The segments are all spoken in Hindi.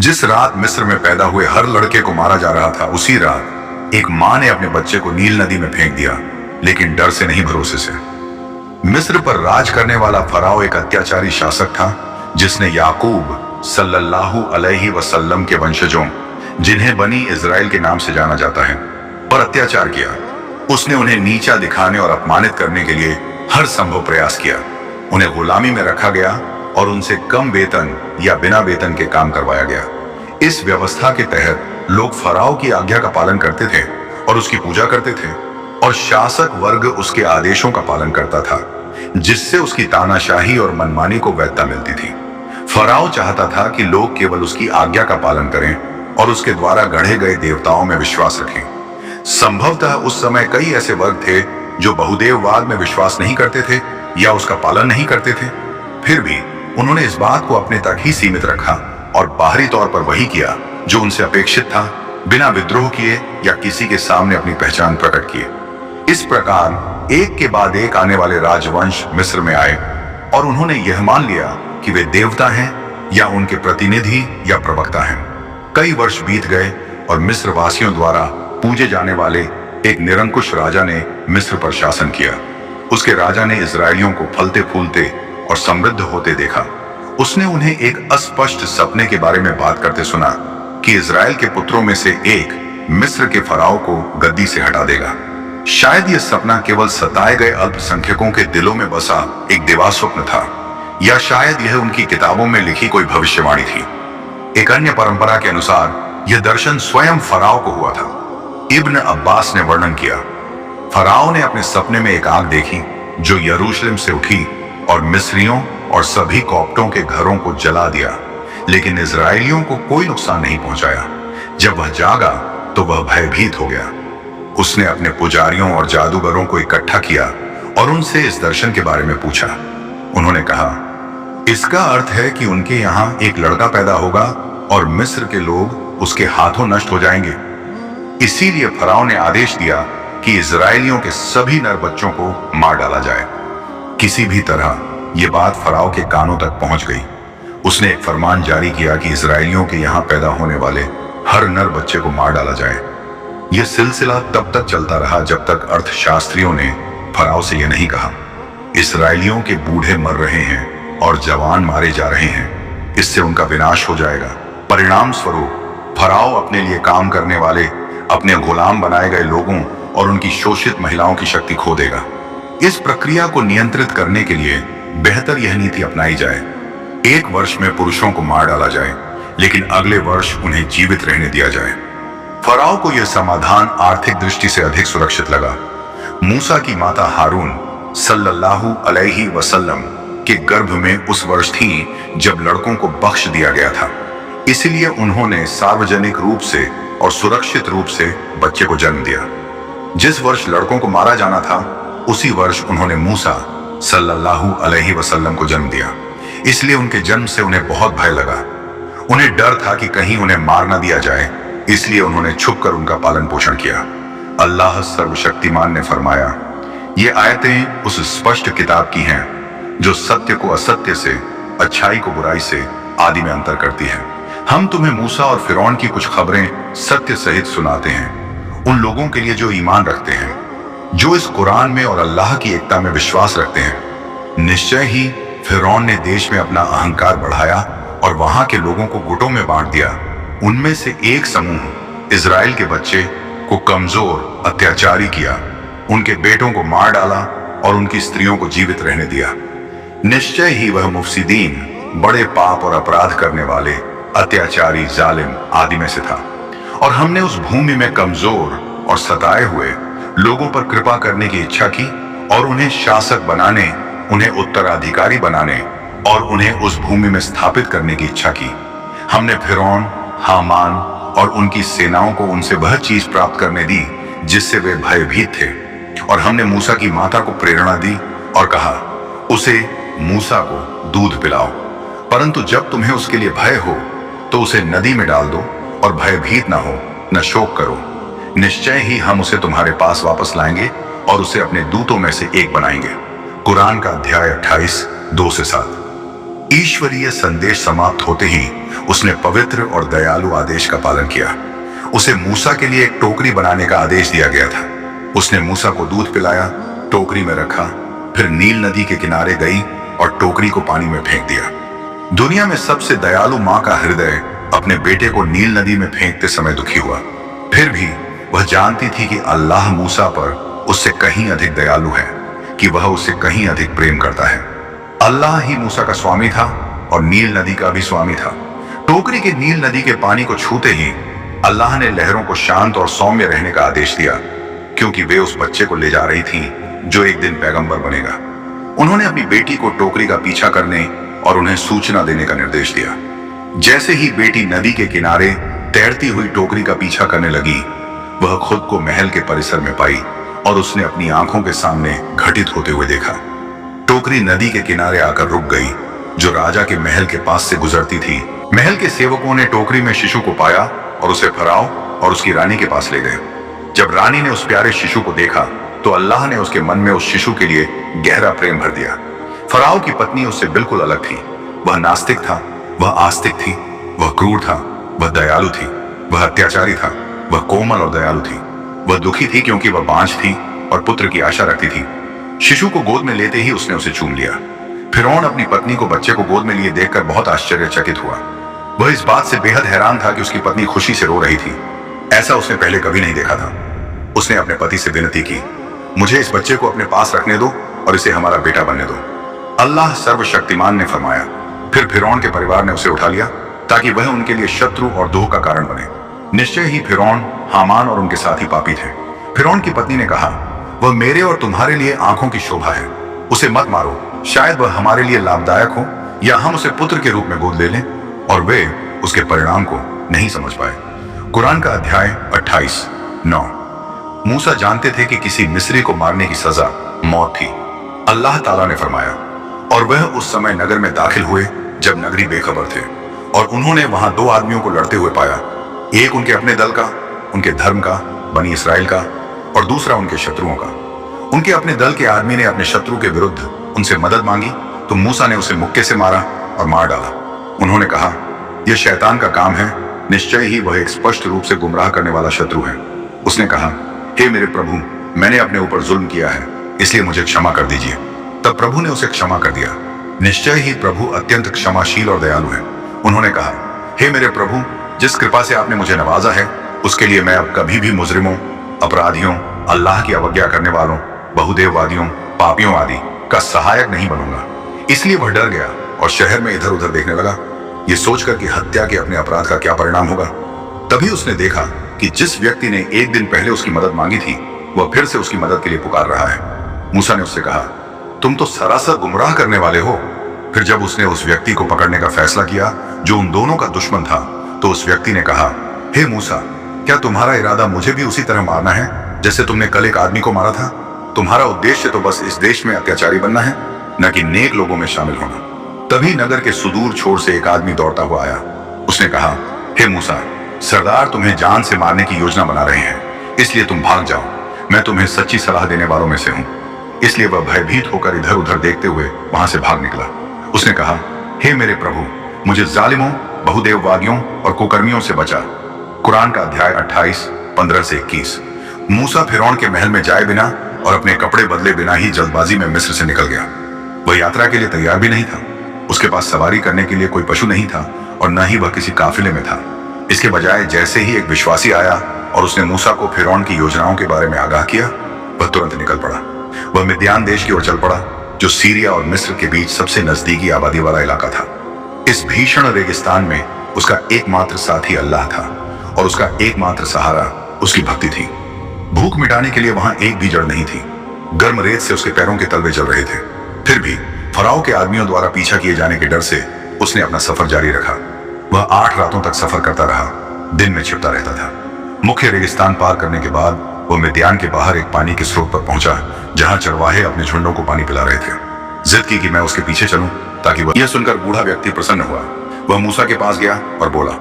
जिस रात मिस्र में पैदा हुए हर लड़के को मारा जा रहा था, उसी रात एक मां ने अपने बच्चे को नील नदी में फेंक दिया, लेकिन डर से नहीं, भरोसे से। मिस्र पर राज करने वाला फराओ एक अत्याचारी शासक था, जिसने याकूब सल्लल्लाहु अलैहि वसल्लम के वंशजों, जिन्हें बनी इजराइल के नाम से जाना जाता है, पर अत्याचार किया। उसने उन्हें नीचा दिखाने और अपमानित करने के लिए हर संभव प्रयास किया। उन्हें गुलामी में रखा गया और उनसे कम वेतन या बिना वेतन के काम करवाया गया। इस व्यवस्था के तहत लोग फराओ की आज्ञा का पालन करते थे और उसकी पूजा करते थे, और शासक वर्ग उसके आदेशों का पालन करता था, जिससे उसकी तानाशाही और मनमानी को वैधता मिलती थी। फराओ चाहता था कि लोग केवल उसकी आज्ञा का पालन करें और उसके द्वारा गढ़े गए देवताओं में विश्वास रखें। संभवतः उस समय कई ऐसे वर्ग थे जो बहुदेववाद में विश्वास नहीं करते थे या उसका पालन नहीं करते थे। फिर भी उन्होंने इस बात को अपने तक ही सीमित रखा और बाहरी तौर पर वही किया जो उनसे अपेक्षित था, बिना विद्रोह किए या किसी के सामने अपनी पहचान प्रकट किए। इस प्रकार एक के बाद एक आने वाले राजवंश मिस्र में आए और उन्होंने यह मान लिया कि वे देवता हैं या उनके प्रतिनिधि या प्रवक्ता हैं। कई वर्ष बीत गए और मिस्र वासियों द्वारा पूजे जाने वाले एक निरंकुश राजा ने मिस्र पर शासन किया। उसके राजा ने इजरायलियों को फलते फूलते और समृद्ध होते देखा। उसने उन्हें एक अस्पष्ट सपने के बारे में बात करते सुना कि इजराइल के पुत्रों में से एक मिस्र के फराओ को गद्दी से हटा देगा। शायद यह सपना केवल सताए गए अल्पसंख्यकों के दिलों में बसा एक देवा स्वप्न था, या शायद यह उनकी किताबों में लिखी कोई भविष्यवाणी थी। एक अन्य परंपरा के अनुसार यह दर्शन स्वयं फराओ को हुआ था। इब्न अब्बास ने वर्णन किया, फराओ ने अपने सपने में एक आग देखी जो यरूशलेम से उठी और मिस्रियों और सभी कॉप्टों के घरों को जला दिया, लेकिन इजरायलियों को कोई नुकसान नहीं पहुंचाया। जब वह जागा तो वह भयभीत हो गया। उसने अपने पुजारियों और जादूगरों को इकट्ठा किया और उनसे इस दर्शन के बारे में पूछा। उन्होंने कहा, इसका अर्थ है कि उनके यहाँ एक लड़का पैदा होगा और मिस्र के लोग उसके हाथों नष्ट हो जाएंगे। इसीलिए फराओ ने आदेश दिया कि इजरायलियों के सभी नर बच्चों को मार डाला जाए। किसी भी तरह यह बात फराओ के कानों तक पहुंच गई। उसने एक फरमान जारी किया कि इजरायलियों के यहाँ पैदा होने वाले हर नर बच्चे को मार डाला जाए। यह सिलसिला तब तक चलता रहा जब तक अर्थशास्त्रियों ने फराओ से यह नहीं कहा, इजरायलियों के बूढ़े मर रहे हैं और जवान मारे जा रहे हैं, इससे उनका विनाश हो जाएगा। परिणाम स्वरूप फराओ अपने लिए काम करने वाले, अपने गुलाम बनाए गए लोगों और उनकी शोषित महिलाओं की शक्ति खो देगा। इस प्रक्रिया को नियंत्रित करने के लिए बेहतर यह नीति अपनाई जाए, एक वर्ष में पुरुषों को मार डाला जाए, लेकिन अगले वर्ष उन्हें जीवित रहने दिया जाए। फराओ को यह समाधान आर्थिक दृष्टि से अधिक सुरक्षित लगा। मूसा की माता हारून सल्लल्लाहु अलैहि वसल्लम के गर्भ में उस वर्ष थी जब लड़कों को बख्श दिया गया था। इसलिए उन्होंने सार्वजनिक रूप से और सुरक्षित रूप से बच्चे को जन्म दिया। जिस वर्ष लड़कों को मारा जाना था, उसी वर्ष उन्होंने मूसा सल्लल्लाहु अलैहि वसल्लम को जन्म दिया। इसलिए उनके जन्म से उन्हें बहुत भय लगा। उन्हें डर था कि कहीं उन्हें मार न दिया जाए, इसलिए उन्होंने छुपकर उनका पालन पोषण किया। अल्लाह सर्वशक्तिमान ने फरमाया, ये आयतें उस स्पष्ट किताब की हैं जो सत्य को असत्य से, अच्छाई को बुराई से आदि में अंतर करती है। हम तुम्हें मूसा और फिरौन की कुछ खबरें सत्य सहित सुनाते हैं, उन लोगों के लिए जो ईमान रखते हैं, जो इस कुरान में और अल्लाह की एकता में विश्वास रखते हैं। निश्चय ही फिरौन ने देश में अपना अहंकार बढ़ाया और वहां के लोगों को गुटों में बांट दिया। उनमें से एक समूह इजराइल के बच्चे को कमजोर, अत्याचारी किया, उनके बेटों को मार डाला और उनकी स्त्रियों को जीवित रहने दिया। निश्चय ही वह मुफसिदीन, बड़े पाप और अपराध करने वाले, अत्याचारी, जालिम आदि में से था। और हमने उस भूमि में कमजोर और सताए हुए लोगों पर कृपा करने की इच्छा की और उन्हें शासक बनाने, उन्हें उत्तराधिकारी बनाने और उन्हें उस भूमि में स्थापित करने की इच्छा की। हमने फिरौन, हामान और उनकी सेनाओं को उनसे वह चीज प्राप्त करने दी जिससे वे भयभीत थे। और हमने मूसा की माता को प्रेरणा दी और कहा, उसे मूसा को दूध पिलाओ, परंतु जब तुम्हें उसके लिए भय हो तो उसे नदी में डाल दो और भयभीत ना हो, न शोक करो। निश्चय ही हम उसे तुम्हारे पास वापस लाएंगे और उसे अपने दूतों में से एक बनाएंगे। कुरान का अध्याय 28, 2 से 7। ईश्वरीय संदेश समाप्त होते ही उसने पवित्र और दयालु आदेश का पालन किया। उसे मूसा के लिए एक टोकरी बनाने का आदेश दिया गया था। उसने मूसा को दूध पिलाया, टोकरी में रखा, फिर नील नदी के किनारे गई और टोकरी को पानी में फेंक दिया। दुनिया में सबसे दयालु माँ का हृदय अपने बेटे को नील नदी में फेंकते समय दुखी हुआ। फिर भी वह जानती थी कि अल्लाह मूसा पर उससे कहीं अधिक दयालु है, कि वह उससे कहीं अधिक प्रेम करता है। अल्लाह ही मूसा का स्वामी था और नील नदी का भी स्वामी था। टोकरी के नील नदी के पानी को छूते ही अल्लाह ने लहरों को शांत और सौम्य रहने का आदेश दिया, क्योंकि वे उस बच्चे को ले जा रही थी जो एक दिन पैगंबर बनेगा। उन्होंने अपनी बेटी को टोकरी का पीछा करने और उन्हें सूचना देने का निर्देश दिया। जैसे ही बेटी नदी के किनारे तैरती हुई टोकरी का पीछा करने लगी, वह खुद को महल के परिसर में पाई और उसने अपनी आंखों के सामने घटित होते हुए देखा। टोकरी नदी के किनारे आकर रुक गई, जो राजा के महल के पास से गुजरती थी। महल के सेवकों ने टोकरी में शिशु को पाया और उसे फराओ और उसकी रानी के पास ले गए। जब रानी ने उस प्यारे शिशु को देखा तो अल्लाह ने उसके मन में उस शिशु के लिए गहरा प्रेम भर दिया। फराओ की पत्नी उससे बिल्कुल अलग थी। वह नास्तिक था, वह आस्तिक थी, वह क्रूर था, वह दयालु थी, वह अत्याचारी था, वह कोमल और दयालु थी। वह दुखी थी क्योंकि वह बांझ थी और पुत्र की आशा रखती थी। शिशु को गोद में लेते ही उसने उसे चूम लिया। फिरौन अपनी पत्नी को बच्चे को गोद में लिए देखकर बहुत आश्चर्यचकित हुआ। वह इस बात से बेहद हैरान था कि उसकी पत्नी खुशी से रो रही थी। ऐसा उसने पहले कभी नहीं देखा था। उसने अपने पति से विनती की, मुझे इस बच्चे को अपने पास रखने दो और इसे हमारा बेटा बनने दो। अल्लाह सर्वशक्तिमान ने फरमाया। फिर फिरौन के परिवार ने उसे उठा लिया ताकि वह उनके लिए शत्रु और दोह का कारण बने। निश्चय ही फिरौन, हामान और उनके साथी पापी थे। फिरौन की पत्नी ने कहा, वह मेरे और तुम्हारे लिए आंखों की शोभा है, उसे मत मारो, शायद वह हमारे लिए लाभदायक हो या हम उसे पुत्र के रूप में गोद ले लें। और वे उसके परिणाम को नहीं समझ पाए। कुरान का अध्याय 28:9। मूसा जानते थे कि किसी मिस्री को मारने की सजा मौत थी। अल्लाह ताला ने फरमाया, और वह उस समय नगर में दाखिल हुए जब नगरी बेखबर थे, और उन्होंने वहां दो आदमियों को लड़ते हुए पाया, एक उनके अपने दल का, उनके धर्म का, बनी इसराइल का, और दूसरा उनके शत्रुओं का। उनके अपने दल के आदमी ने अपने शत्रु के विरुद्ध उनसे मदद मांगी तो मूसा ने उसे मुक्के से मारा और मार डाला। उन्होंने कहा, यह शैतान का काम है, निश्चय ही वह एक स्पष्ट रूप से गुमराह करने वाला शत्रु है। उसने कहा, हे मेरे प्रभु, मैंने अपने ऊपर जुल्म किया है, इसलिए मुझे क्षमा कर दीजिए। तब प्रभु ने उसे क्षमा कर दिया। निश्चय ही प्रभु अत्यंत क्षमाशील और दयालु है। उन्होंने कहा, हे मेरे प्रभु, जिस कृपा से आपने मुझे नवाजा है, उसके लिए मैं अब कभी भी मुजरिमों, अपराधियों, अल्लाह की अवज्ञा करने वालों, बहुदेववादियों, पापियों आदि का सहायक नहीं बनूंगा। इसलिए वह डर गया और शहर में इधर उधर देखने लगा, ये सोचकर कि हत्या के अपने अपराध का क्या परिणाम होगा। तभी उसने देखा कि जिस व्यक्ति ने एक दिन पहले उसकी मदद मांगी थी, वह फिर से उसकी मदद के लिए पुकार रहा है। मूसा ने उससे कहा, तुम तो सरासर गुमराह करने वाले हो। फिर जब उसने उस व्यक्ति को पकड़ने का फैसला किया जो उन दोनों का दुश्मन था, तो उस व्यक्ति ने कहा, हे मूसा, क्या तुम्हारा इरादा मुझे भी उसी तरह मारना है जैसे तुमने कल एक आदमी को मारा था? तुम्हारा उद्देश्य तो बस इस देश में अत्याचारी बनना है, न कि नेक लोगों में शामिल होना। तभी नगर के सुदूर छोर से एक आदमी दौड़ता हुआ आया। उसने कहा, हे मूसा, सरदार तुम्हें जान से मारने की योजना बना रहे हैं, इसलिए तुम भाग जाओ। मैं तुम्हें सच्ची सलाह देने वालों में से हूं। इसलिए वह भयभीत होकर इधर उधर देखते हुए वहां से भाग निकला। उसने कहा, हे मेरे प्रभु, मुझे जालिमों, बहुदेववादियों और कुकर्मियों से बचा। कुरान का अध्याय 28:15-21। मूसा फिरौन के महल में जाए बिना और अपने कपड़े बदले बिना ही जल्दबाजी में मिस्र से निकल गया। वह यात्रा के लिए तैयार भी नहीं था। उसके पास सवारी करने के लिए कोई पशु नहीं था और न ही वह किसी काफिले में था। इसके बजाय जैसे ही एक विश्वासी आया और उसने मूसा को फिरौन की योजनाओं के बारे में आगाह किया, वह तुरंत निकल पड़ा। वह मिद्यान देश की ओर चल पड़ा, जो सीरिया और मिस्र के बीच सबसे नजदीकी आबादी वाला इलाका था। इस भीषण रेगिस्तान में उसका एकमात्र साथी अल्लाह था और उसका एकमात्र सहारा उसकी भक्ति थी। भूख मिटाने के लिए वहां एक भी जड़ नहीं थी। गर्म रेत से उसके पैरों के तलवे जल रहे थे। फिर भी फराओ के आदमियों द्वारा पीछा किए जाने के डर से उसने अपना सफर जारी रखा। वह 8 रातों तक सफर करता रहा, दिन में छिपता रहता था। मुख्य रेगिस्तान पार करने के बाद वह मिद्यान के बाहर एक पानी के स्रोत पर पहुंचा, जहां चरवाहे अपने झुंडों को पानी पिला रहे थे। जिद की कि मैं उसके पीछे चलूं ताकि वह। यह सुनकर बूढ़ा व्यक्ति प्रसन्न हुआ। वह मूसा के पास गया और बोला,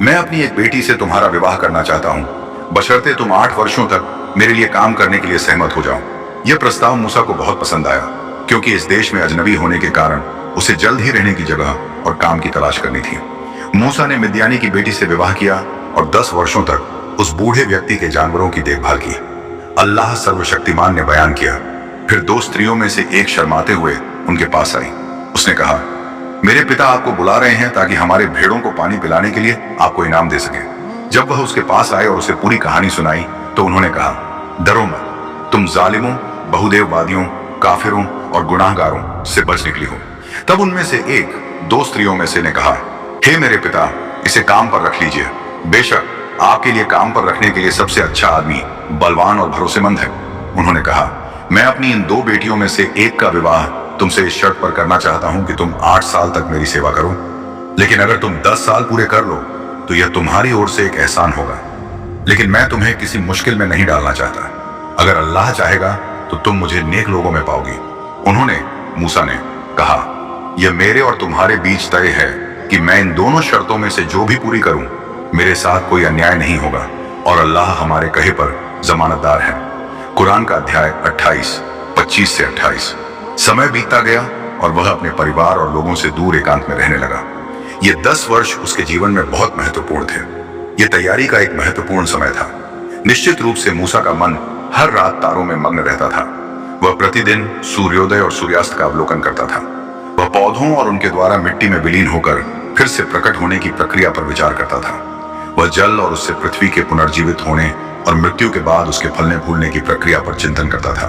मैं अपनी एक बेटी से तुम्हारा विवाह करना चाहता हूं, बशर्ते तुम 8 वर्षों तक मेरे लिए काम करने के लिए सहमत हो जाओ। यह प्रस्ताव मूसा को बहुत पसंद आया, क्योंकि इस देश में अजनबी होने के कारण उसे जल्द ही रहने की जगह और काम की तलाश करनी थी। मूसा ने मिद्यानी की बेटी से विवाह किया और 10 वर्षों तक उस बूढ़े व्यक्ति के जानवरों की देखभाल की। अल्लाह सर्वशक्तिमान ने बयान किया, फिर 2 स्त्रियों में से एक शर्माते हुए उनके पास आई। उसने कहा, मेरे पिता आपको बुला रहे हैं ताकि हमारे भेड़ों को पानी पिलाने के लिए आपको इनाम दे सके। जब वह उसके पास आए और उसे पूरी कहानी सुनाई तो उन्होंने कहा, डरो मत, तुम जालिमों, बहुदेववादियों, काफिरों और गुनाहगारों से बच निकली हो। तब उनमें से एक 2 स्त्रियों में से ने कहा, हे मेरे पिता, इसे काम पर रख लीजिए। बेशक आपके लिए काम पर रखने के लिए सबसे अच्छा आदमी बलवान और भरोसेमंद है। उन्होंने कहा, मैं अपनी इन 2 बेटियों में से एक का विवाह तुमसे इस शर्त पर करना चाहता हूं कि तुम 8 साल तक मेरी सेवा करो, लेकिन अगर तुम 10 साल पूरे कर लो तो यह तुम्हारी ओर से एक एहसान होगा। लेकिन मैं तुम्हें किसी मुश्किल में नहीं डालना चाहता। अगर अल्लाह चाहेगा तो तुम मुझे नेक लोगों में पाओगी। उन्होंने, मूसा ने कहा, यह मेरे और तुम्हारे बीच तय है कि मैं इन दोनों शर्तों में से जो भी पूरी करूं, मेरे साथ कोई अन्याय नहीं होगा और अल्लाह हमारे कहे पर जमानतदार है। कुरान का अध्याय 28, 25 से 28। समय बीतता गया और वह अपने परिवार और लोगों से दूर एकांत में रहने लगा। ये 10 वर्ष उसके जीवन में बहुत महत्वपूर्ण थे। ये तैयारी का एक महत्वपूर्ण समय था। निश्चित रूप से मूसा का मन हर रात तारों में मग्न रहता था। वह प्रतिदिन सूर्योदय और सूर्यास्त का अवलोकन करता था। वह पौधों और उनके द्वारा मिट्टी में विलीन होकर फिर से प्रकट होने की प्रक्रिया पर विचार करता था। वह जल और उससे पृथ्वी के पुनर्जीवित होने और मृत्यु के बाद उसके फलने फूलने की प्रक्रिया पर चिंतन करता था।